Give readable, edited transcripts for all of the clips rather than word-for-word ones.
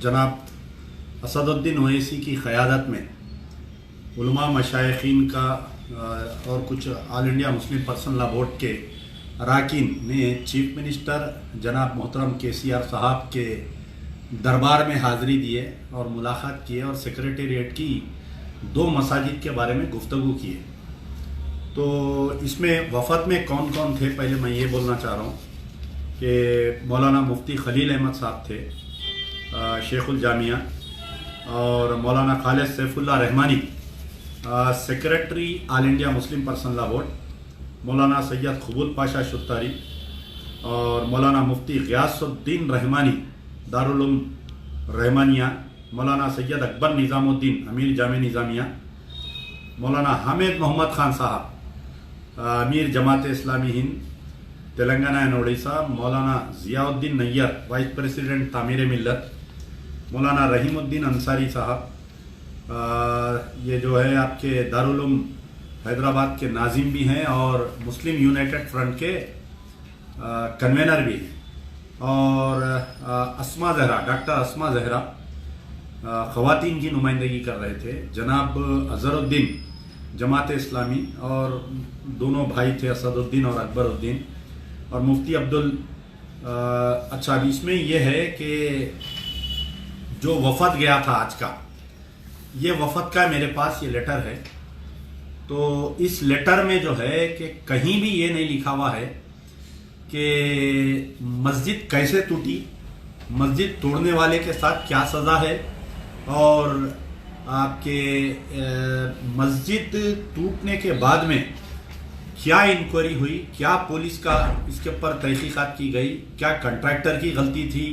जनाब असदुद्दीन ओवैसी की क़यादत में उलमा मशाइखीन का और कुछ all India Muslim personal law board के अरकान ने चीफ मिनिस्टर जनाब मोहतरम KCR साहब के दरबार में हाज़िरी दी है और मुलाकात की है और सेक्रेटेरिएट की 2 मसाजिद के बारे में गुफ्तगू की है। तो इसमें वफ़द में कौन कौन थे, पहले मैं ये बोलना चाह रहा हूँ कि मौलाना मुफ्ती खलील अहमद साहब थे, शेखुल जामिया, और मौलाना Khalid Saifullah Rahmani secretary all India Muslim personal law board, मौलाना सैयद कबूल पाशा शुत्तारी और मौलाना मुफ्ती गियासुद्दीन रहमानी दारुल उलूम रहमानिया, मौलाना सैयद अकबर निज़ामुद्दीन अमीर जामे निज़ामिया, मौलाना हामिद मोहम्मद खान साहब अमीर Jamaat Islami Hind Telangana and Orissa, Maulana Ziauddin Nayyar vice president तामीर मिल्लत, मौलाना रहीमुद्दीन अंसारी साहब ये जो है आपके दारुल उलूम हैदराबाद के नाजिम भी हैं और मुस्लिम यूनाइटेड फ्रंट के कन्वेनर भी हैं, और अस्मा ज़हरा, डॉक्टर अस्मा ज़हरा ख़वातीन की नुमाइंदगी कर रहे थे, जनाब अज़हरुद्दीन जमात इस्लामी, और दोनों भाई थे असदुद्दीन और अकबरुद्दीन, और मुफ्ती अब्दुल। अच्छा, अभी इसमें यह है कि जो वफ़द गया था आज का, ये वफ़द का मेरे पास ये लेटर है। तो इस लेटर में जो है कि कहीं भी ये नहीं लिखा हुआ है कि मस्जिद कैसे टूटी, मस्जिद तोड़ने वाले के साथ क्या सज़ा है, और आपके मस्जिद टूटने के बाद में क्या इंक्वायरी हुई, क्या पुलिस का इसके ऊपर तहकीकात की गई, क्या कंट्रैक्टर की गलती थी,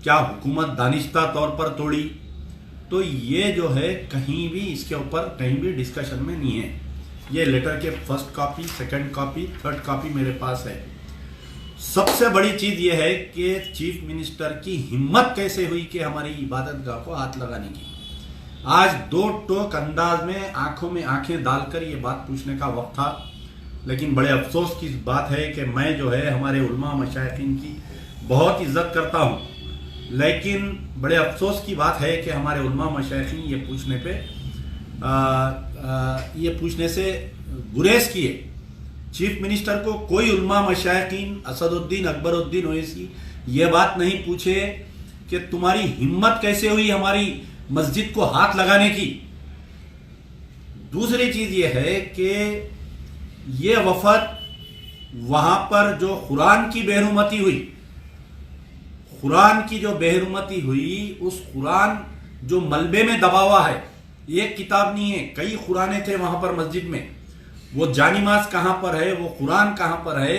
क्या हुकूमत दानिश्ता तौर पर तोड़ी। तो ये जो है कहीं भी इसके ऊपर कहीं भी डिस्कशन में नहीं है। ये लेटर के first copy, second copy, third copy मेरे पास है। सबसे बड़ी चीज़ ये है कि चीफ मिनिस्टर की हिम्मत कैसे हुई कि हमारी इबादतगाह को हाथ लगाने की। आज 2 टोक अंदाज में आंखों में आंखें डालकर ये बात पूछने का वक्त था, लेकिन बड़े अफसोस की बात है कि मैं जो है हमारे उलमा मशाइखीन की बहुत इज्जत करता हूँ, लेकिन बड़े अफसोस की बात है कि हमारे उलमा मशाइखीन ये पूछने से गुरेज किए। चीफ मिनिस्टर को कोई उलमा मशाइखीन असदुद्दीन अकबरुद्दीन ओवैसी ये बात नहीं पूछे कि तुम्हारी हिम्मत कैसे हुई हमारी मस्जिद को हाथ लगाने की। दूसरी चीज ये है कि ये वफद वहां पर जो कुरान की बेरुमती हुई, कुरान की जो बेरुमती हुई, उस कुरान जो मलबे में दबा हुआ है, एक किताब नहीं है, कई कुराने थे वहां पर मस्जिद में। वो जानिमाज कहां पर है, वो कुरान कहां पर है।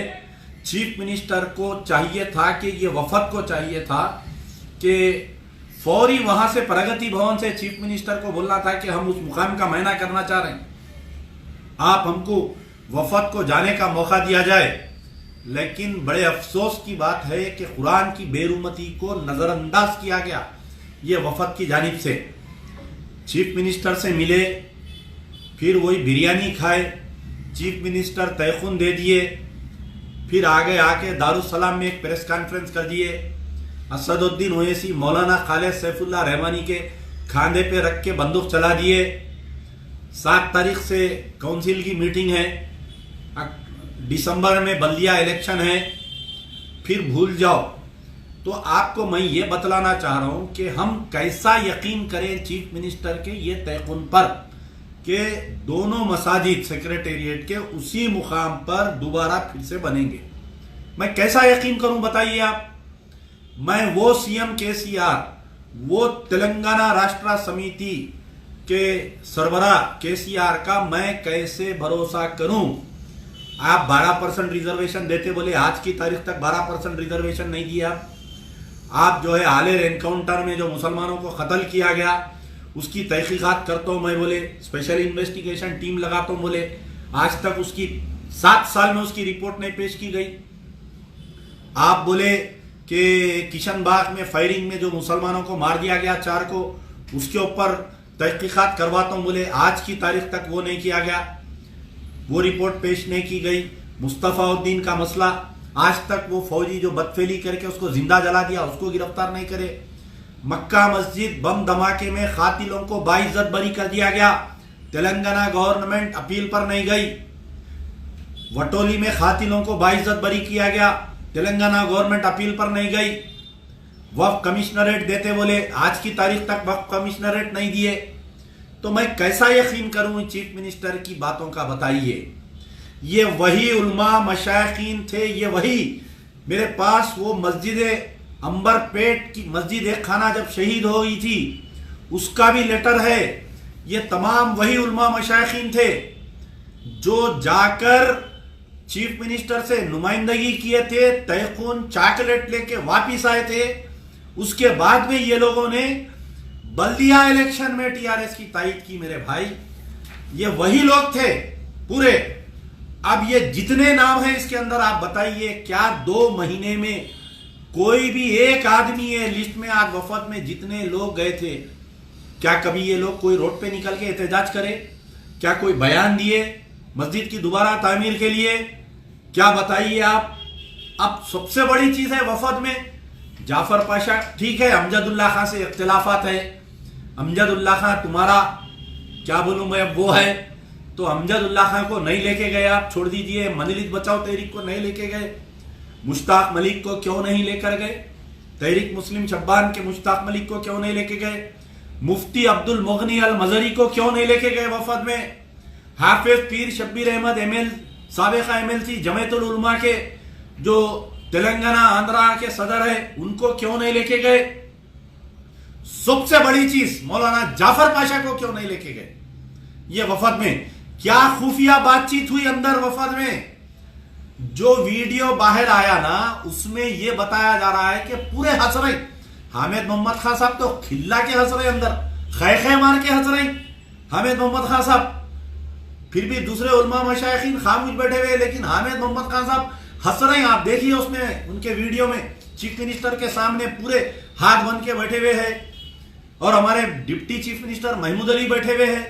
चीफ मिनिस्टर को चाहिए था कि ये वफद को चाहिए था कि फौरी वहां से प्रगति भवन से चीफ मिनिस्टर को बोलना था कि हम उस मुकाम का मायना करना चाह रहे हैं, आप हमको वफद को जाने का मौका दिया जाए। लेकिन बड़े अफसोस की बात है कि कुरान की बेरुमती को नजरअंदाज किया गया ये वफद की जानिब से। चीफ मिनिस्टर से मिले, फिर वही बिरयानी खाए, चीफ मिनिस्टर तयखुन दे दिए, फिर आगे आके दारुस्सलाम में एक प्रेस कॉन्फ्रेंस कर दिए। असदुद्दीन ओवैसी मौलाना खालिद सैफुल्लाह रहमानी के खांधे पे रख के बंदूक चला दिए। 7 तारीख से काउंसिल की मीटिंग है, दिसंबर में बल्दिया इलेक्शन है, फिर भूल जाओ। तो आपको मैं ये बतलाना चाह रहा हूं कि हम कैसा यकीन करें चीफ मिनिस्टर के ये तयकुन पर कि दोनों मसाजिद सेक्रेटेरिएट के उसी मुकाम पर दोबारा फिर से बनेंगे। मैं कैसा यकीन करूं बताइए आप। मैं वो CM KCR, वो तेलंगाना राष्ट्र समिति के सरबराह KCR का मैं कैसे भरोसा करूं। आप 12% रिजर्वेशन देते बोले, आज की तारीख तक 12% रिजर्वेशन नहीं दिया। आप जो है हालेर एनकाउंटर में जो मुसलमानों को कत्ल किया गया उसकी तहकीकात करता हूं मैं बोले, स्पेशल इन्वेस्टिगेशन टीम लगाता हूं बोले, आज तक उसकी 7 साल में उसकी रिपोर्ट नहीं पेश की गई। आप बोले कि किशनबाग में फायरिंग में जो मुसलमानों को मार दिया गया 4 को, उसके ऊपर तहकीकात करवाता हूं बोले, आज की तारीख तक वो नहीं किया गया, वो रिपोर्ट पेश नहीं की गई। मुस्तफाउद्दीन का मसला, आज तक वो फौजी जो बदफेली करके उसको जिंदा जला दिया उसको गिरफ्तार नहीं करे। मक्का मस्जिद बम धमाके में कातिलों को बाइज्जत बरी कर दिया गया। तेलंगाना गवर्नमेंट अपील पर नहीं गई। वटोली में कातिलों को बाइज्जत बरी किया गया। तेलंगाना गवर्नमेंट अपील पर नहीं गई। वक्फ कमिश्नरेट देते बोले, आज की तारीख तक वक्फ कमिश्नरेट नहीं दिए। तो मैं कैसा यकीन करूं चीफ मिनिस्टर की बातों का, बताइए। ये वही उलमा मशाइखीन थे, ये वही मेरे पास वो मस्जिद अंबरपेट की मस्जिद एक खाना जब शहीद हो गई थी उसका भी लेटर है। ये तमाम वही उलमा मशाइखीन थे जो जाकर चीफ मिनिस्टर से नुमाइंदगी किए थे, तयखून चॉकलेट लेके वापिस आए थे। उसके बाद में ये लोगों ने बल्दिया इलेक्शन में टीआरएस की तायद की। मेरे भाई, ये वही लोग थे पूरे। अब ये जितने नाम हैं इसके अंदर आप बताइए, क्या 2 महीने में कोई भी एक आदमी है लिस्ट में? आज वफद में जितने लोग गए थे, क्या कभी ये लोग कोई रोड पे निकल के एहतजाज करे? क्या कोई बयान दिए मस्जिद की दोबारा तामीर के लिए? क्या बताइए आप। अब सबसे बड़ी चीज है वफद में जाफर पाशा, ठीक है अमजदुल्ला खां से इख्तिलाफात है। अमजदुल्ला खां तुम्हारा क्या बोलूं मैं, अब वो है तो अमजदुल्ला खां को नहीं लेके गए, आप छोड़ दीजिए। मनलित बचाओ तहरीक को नहीं लेके गए, मुश्ताक मलिक को क्यों नहीं लेकर गए? तहरीक मुस्लिम शब्बान के मुश्ताक मलिक को क्यों नहीं लेके गए? मुफ्ती अब्दुल मुगनी अल मजरी को क्यों नहीं लेके गए वफद में? हाफिज पीर शब्बीर अहमद एमएल साबिका एमएलसी जमीयतुल उलमा के जो तेलंगाना आंध्रा के सदर है उनको क्यों नहीं लेके गए? सबसे बड़ी चीज मौलाना जाफर पाशा को क्यों नहीं लेके गए ये वफद में? क्या खुफिया बातचीत हुई अंदर वफद में? जो वीडियो बाहर आया ना उसमें यह बताया जा रहा है कि पूरे हंस रहे। हामिद मोहम्मद खान साहब तो खिल्ला के हंस रहे, अंदर खै मार के हंस रहे हामिद मोहम्मद खान साहब। फिर भी दूसरे उलमा मशाइखीन खामोश बैठे हुए, लेकिन हामिद मोहम्मद खान साहब हंस रहे हैं। आप देखिए उसमें उनके वीडियो में चीफ मिनिस्टर के सामने पूरे हाथ बन के बैठे हुए हैं और हमारे deputy chief minister Mahmood Ali बैठे हुए हैं।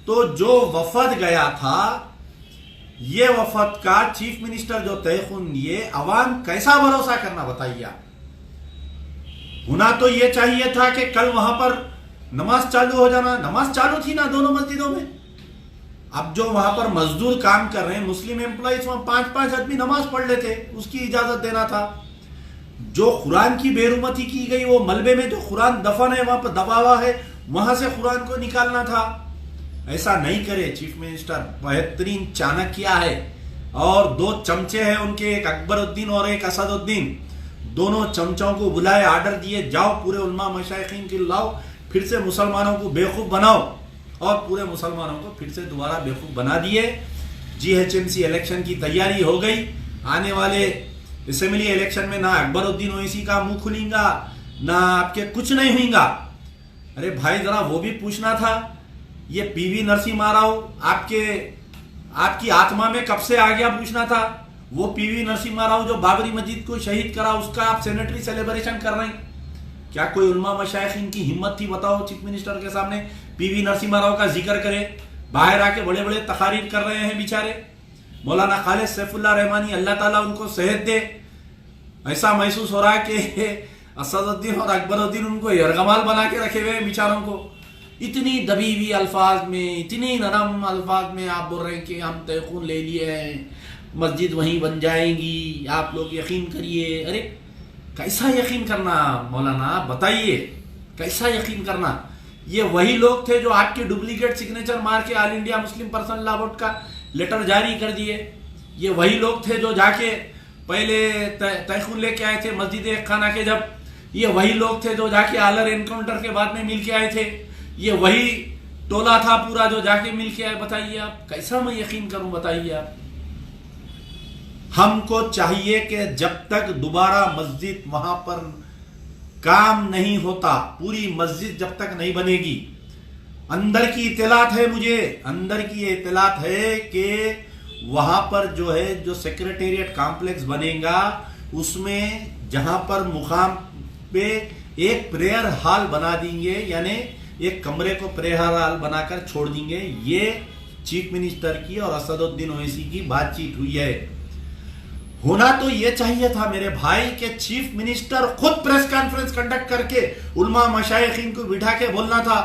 तो जो वफद गया था, ये वफद का चीफ मिनिस्टर जो तयखुन लिए, अवाम कैसा भरोसा करना बताइए आप। होना तो ये चाहिए था कि कल वहां पर नमाज चालू हो जाना। नमाज चालू थी ना दोनों मस्जिदों में। अब जो वहां पर मजदूर काम कर रहे हैं मुस्लिम एम्प्लॉइज, वहां 5-5 आदमी नमाज पढ़ लेते, उसकी इजाजत देना था। जो कुरान की बेरुमती की गई, वो मलबे में जो कुरान दफन है वहां पर दबावा है, वहां से कुरान को निकालना था। ऐसा नहीं करे चीफ मिनिस्टर, बेहतरीन चाणक्य है और 2 चमचे हैं उनके, एक अकबरुद्दीन और एक असदुद्दीन। दोनों चमचों को बुलाए, आर्डर दिए, जाओ पूरे उलमा मशाइखीन के लाओ, फिर से मुसलमानों को बेवकूफ बनाओ, और पूरे मुसलमानों को फिर से दोबारा बेवकूफ बना दिए। जीएचएमसी इलेक्शन की तैयारी हो गई। आने वाले असेंबली इलेक्शन में ना अकबरुद्दीन ओवैसी का मुंह खुलेगा, ना आपके कुछ नहीं होगा। अरे भाई जरा वो भी पूछना था, ये पीवी नरसिम्हा राव आपकी आत्मा में कब से आ गया, पूछना था। वो पीवी नरसिम्हा राव जो बाबरी मस्जिद को शहीद करा, उसका आप सेनेटरी सेलिब्रेशन कर रहे हैं। क्या कोई उलमा मशाइखीन की हिम्मत थी बताओ चीफ मिनिस्टर के सामने पीवी नरसिम्हा राव का जिक्र करे? बाहर आके बड़े बड़े तकारीर कर रहे हैं बेचारे। मौलाना खालिद सैफुल्लाह रहमानी, अल्लाह ताला उनको सेहत दे। ऐसा महसूस हो रहा है कि असदुद्दीन और अकबरुद्दीन उनको यरगमाल बना के रखे हुए हैं बेचारों को। इतनी दबी हुई अल्फाज में, इतनी नरम अल्फाज में आप बोल रहे हैं कि हम तयखून ले लिए हैं, मस्जिद वहीं बन जाएंगी, आप लोग यकीन करिए। अरे कैसा यकीन करना मौलाना, बताइए कैसा यकीन करना? ये वही लोग थे जो आपके डुप्लीकेट सिग्नेचर मार के all India Muslim personal law board का लेटर जारी कर दिए। ये वही लोग थे जो जाके पहले तयखून लेके आए थे मस्जिद एक खाना के जब। ये वही लोग थे जो जाके आलर एनकाउंटर के बाद में मिल के आए थे। ये वही टोला था पूरा जो जाके मिल के आए। बताइए आप, कैसा मैं यकीन करूं? बताइए आप। हमको चाहिए कि जब तक दोबारा मस्जिद वहां पर काम नहीं होता, पूरी मस्जिद जब तक नहीं बनेगी, अंदर की इत्तलात है मुझे, अंदर की इत्तलात है कि वहां पर जो है जो सेक्रेटेरिएट कॉम्प्लेक्स बनेगा उसमें जहां पर मुकाम पे एक प्रेयर हॉल बना देंगे, यानी एक कमरे को प्रेयर हॉल बनाकर छोड़ देंगे। ये चीफ मिनिस्टर की और असदुद्दीन ओवैसी की बातचीत हुई है। होना तो ये चाहिए था मेरे भाई के चीफ मिनिस्टर खुद प्रेस कॉन्फ्रेंस कंडक्ट करके उलमा मशाइखीन को बिठा के बोलना था।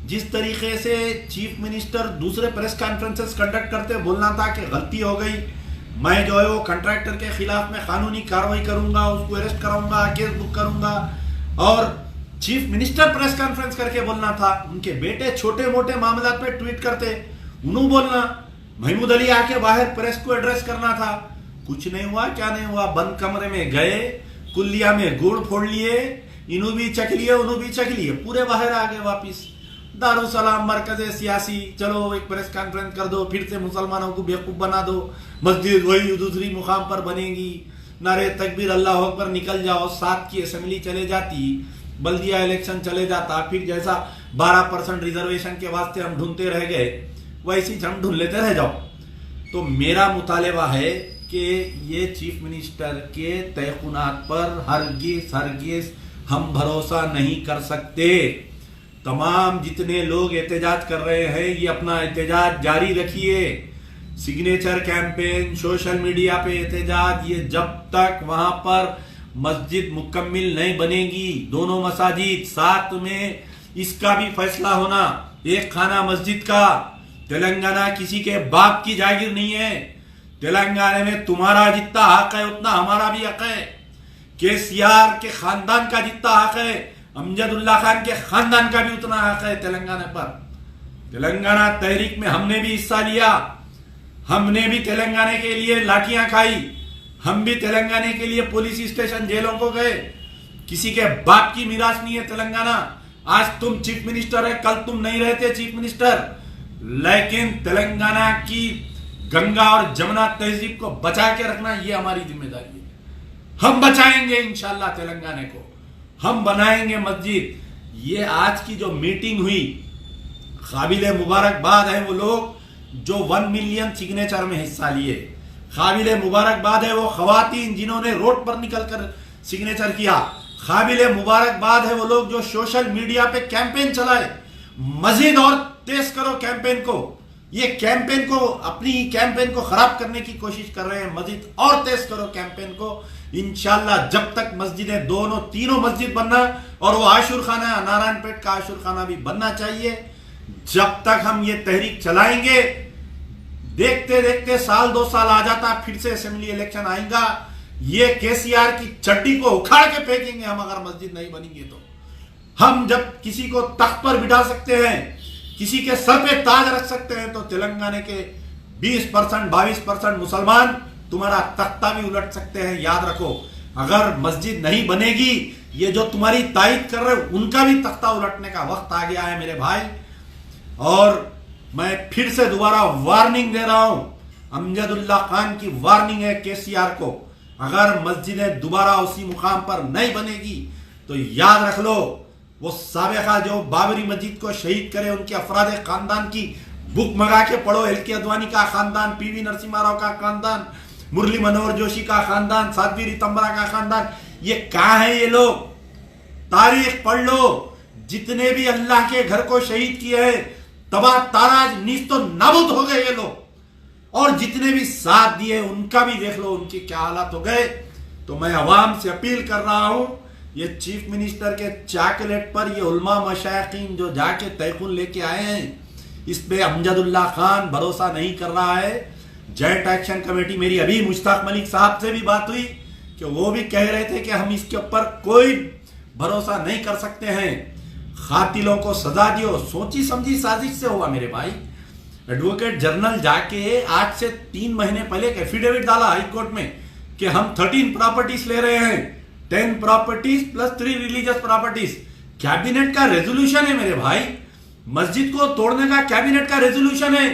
जिस तरीके से चीफ मिनिस्टर दूसरे प्रेस कॉन्फ्रेंसेस कंडक्ट करते बोलना था कि गलती हो गई, मैं जो है वो कॉन्ट्रैक्टर के खिलाफ में कानूनी कार्रवाई करूंगा, उसको अरेस्ट कराऊंगा, केस बुक करूंगा। और चीफ मिनिस्टर प्रेस कॉन्फ्रेंस करके बोलना था। उनके बेटे छोटे मोटे मामला पे ट्वीट करते, उन्होंने बोलना, महमूद अली आके बाहर प्रेस को एड्रेस करना था। कुछ नहीं हुआ, क्या नहीं हुआ, बंद कमरे में गए, कुल्लिया में गुड़ फोड़ लिए, इन्हों भी चख लिए, उन्हों भी चख लिए, पूरे बाहर आ गए वापिस। दारुसलाम मरकज सियासी, चलो एक प्रेस कॉन्फ्रेंस कर दो, फिर से मुसलमानों को बेवकूफ बना दो, मस्जिद वही दूसरी मुकाम पर बनेगी, नारे तकबीर अल्लाह अकबर निकल जाओ, 7 की असेंबली चले जाती, बल्दिया इलेक्शन चले जाता, फिर जैसा 12% रिजर्वेशन के वास्ते हम ढूंढते रह गए वैसी हम ढूंढ लेते रह जाओ। तो मेरा मुतालबा है कि ये चीफ मिनिस्टर के तयकुनात पर हरगिज हम भरोसा नहीं कर सकते। तमाम जितने लोग एहतजाज कर रहे हैं ये अपना एहतजाज जारी रखिए, सिग्नेचर कैंपेन, सोशल मीडिया पे एहतजाज, ये जब तक वहां पर मस्जिद मुकम्मिल नहीं बनेगी, दोनों मसाजिद साथ में, इसका भी फैसला होना, एक खाना मस्जिद का। तेलंगाना किसी के बाप की जागीर नहीं है, तेलंगाना में तुम्हारा जितना हक है उतना हमारा भी हक है, केसीआर के खानदान का जितना हक है अमजदुल्ला खान के खानदान का भी उतना हक है तेलंगाना पर। तेलंगाना तहरीक में हमने भी हिस्सा लिया, हमने भी तेलंगाना के लिए लाठियां खाई, हम भी तेलंगाना के लिए पुलिस स्टेशन जेलों को गए। किसी के बाप की मीरास नहीं है तेलंगाना। आज तुम चीफ मिनिस्टर है, कल तुम नहीं रहते चीफ मिनिस्टर, लेकिन तेलंगाना की गंगा और जमुना तहजीब को बचा के रखना ये हमारी जिम्मेदारी है। हम बचाएंगे इंशाल्लाह तेलंगाना को, हम बनाएंगे मस्जिद। ये आज की जो मीटिंग हुई, काबिले मुबारकबाद है वो लोग जो 1 मिलियन सिग्नेचर में हिस्सा लिए, काबिले मुबारकबाद है वो खवातीन जिन्होंने रोड पर निकलकर सिग्नेचर किया, काबिले मुबारकबाद है वो लोग जो सोशल मीडिया पे कैंपेन चलाए। मजीद और तेज करो कैंपेन को, ये कैंपेन को, अपनी कैंपेन को खराब करने की कोशिश कर रहे हैं, मजीद और तेज करो कैंपेन को। इंशाल्लाह जब तक मस्जिदें दोनों तीनों मस्जिद बनना, और वो आशुर खाना, नारायणपेट का आशुर खाना भी बनना चाहिए, जब तक हम ये तहरीक चलाएंगे, देखते देखते साल 2 साल आ जाता, फिर से असेंबली इलेक्शन आएगा, ये केसीआर की चड्डी को उखाड़ के फेंकेंगे हम अगर मस्जिद नहीं बनेंगे तो। हम जब किसी को तख्त पर बिठा सकते हैं, किसी के सर पे ताज रख सकते हैं, तो तेलंगाना के 20% 22% मुसलमान तुम्हारा तख्ता भी उलट सकते हैं। याद रखो, अगर मस्जिद नहीं बनेगी, ये जो तुम्हारी तायद कर रहे हो उनका भी तख्ता उलटने का वक्त आ गया है मेरे भाई। और मैं फिर से दोबारा वार्निंग दे रहा हूं, अमजदुल्ला खान की वार्निंग है केसीआर को, अगर मस्जिदें दोबारा उसी मुकाम पर नहीं बनेगी तो याद रख लो, वो साबिका जो बाबरी मस्जिद को शहीद करे उनके अफराद खानदान की बुक मंगा के पढ़ो। एल के अद्वानी का खानदान, पीवी नरसिम्हा राव का खानदान, मुरली मनोहर जोशी का खानदान, साध्वी रितंबरा का खानदान, ये कहां है ये लोग? तारीख पढ़ लो, जितने भी अल्लाह के घर को शहीद किए हैं तबाह ताराज नीस्तो नाबूद हो गए ये लोग, और जितने भी साथ दिए उनका भी देख लो उनके क्या हालात हो गए। तो मैं अवाम से अपील कर रहा हूं, ये चीफ मिनिस्टर के चॉकलेट पर ये उलमा मशाइखीन जो जाके तयकुन लेके आए हैं, इस पे अमजदुल्ला खान भरोसा नहीं कर रहा है। जॉइंट एक्शन कमेटी, मेरी अभी मुश्ताक मलिक साहब से भी बात हुई कि वो भी कह रहे थे कि हम इसके ऊपर कोई भरोसा नहीं कर सकते हैं, खातिलों को सजा दियो। सोची समझी साजिश से हुआ मेरे भाई। एडवोकेट जनरल जाके आज से 3 महीने पहले एक एफिडेविट डाला हाई कोर्ट में कि हम 13 प्रॉपर्टीज ले रहे हैं, 10 properties plus 3 religious properties. Cabinet का रेजोल्यूशन है मेरे भाई, मस्जिद को तोड़ने का कैबिनेट का रेजोल्यूशन है,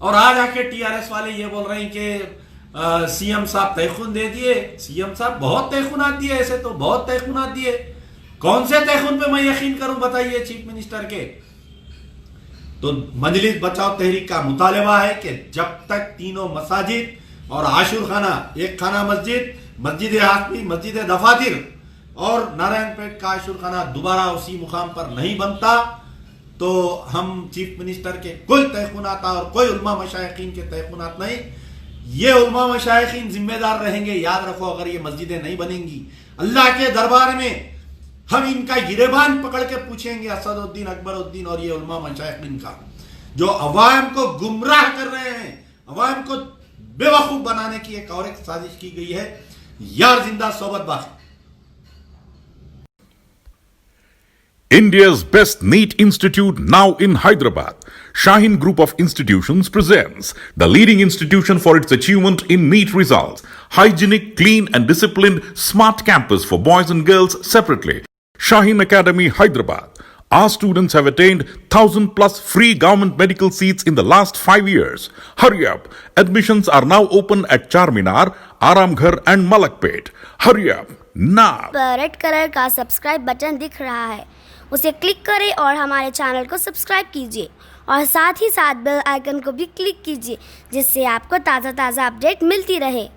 और आज आके टीआरएस वाले ये बोल रहे हैं कि सीएम साहब तयखुन दे दिए। सीएम साहब बहुत तयखुनात दिए, ऐसे तो बहुत तयखुनात दिए, कौन से तयखुन पे मैं यकीन करूं बताइए चीफ मिनिस्टर के। तो मजलिस बचाओ तहरीक का मुतालबा है कि जब तक तीनों मसाजिद और आशुर खाना, एक खाना मस्जिद, मस्जिद हाशमी, मस्जिद दफातिर और नारायणपेट का आशुर खाना दोबारा उसी मुकाम पर नहीं बनता, तो हम चीफ मिनिस्टर के कोई तयकुनात और कोई उलमा मशाइखीन के तयकुनात नहीं, ये उलमा मशाइखीन जिम्मेदार रहेंगे। याद रखो, अगर ये मस्जिदें नहीं बनेंगी, अल्लाह के दरबार में हम इनका गिरेबान पकड़ के पूछेंगे, असदुद्दीन, अकबरुद्दीन और ये उलमा मशाइखीन का, जो अवाम को गुमराह कर रहे हैं, अवाम को बेवकूफ बनाने की एक और एक साजिश की गई है। यार जिंदा सोबत बाकी। India's best NEET institute now in Hyderabad. Shaheen Group of Institutions presents the leading institution for its achievement in NEET results. Hygienic, clean and disciplined smart campus for boys and girls separately. Shaheen Academy, Hyderabad. Our students have attained 1,000 plus free government medical seats in the last 5 years. Hurry up. Admissions are now open at Charminar, Aramghar and Malakpet. Hurry up now. Red colour का subscribe button दिख रहा है, उसे click करें और हमारे channel को subscribe कीजिए और साथ ही साथ बेल आइकन को भी क्लिक कीजिए, जिससे आपको ताज़ा अपडेट मिलती रहे।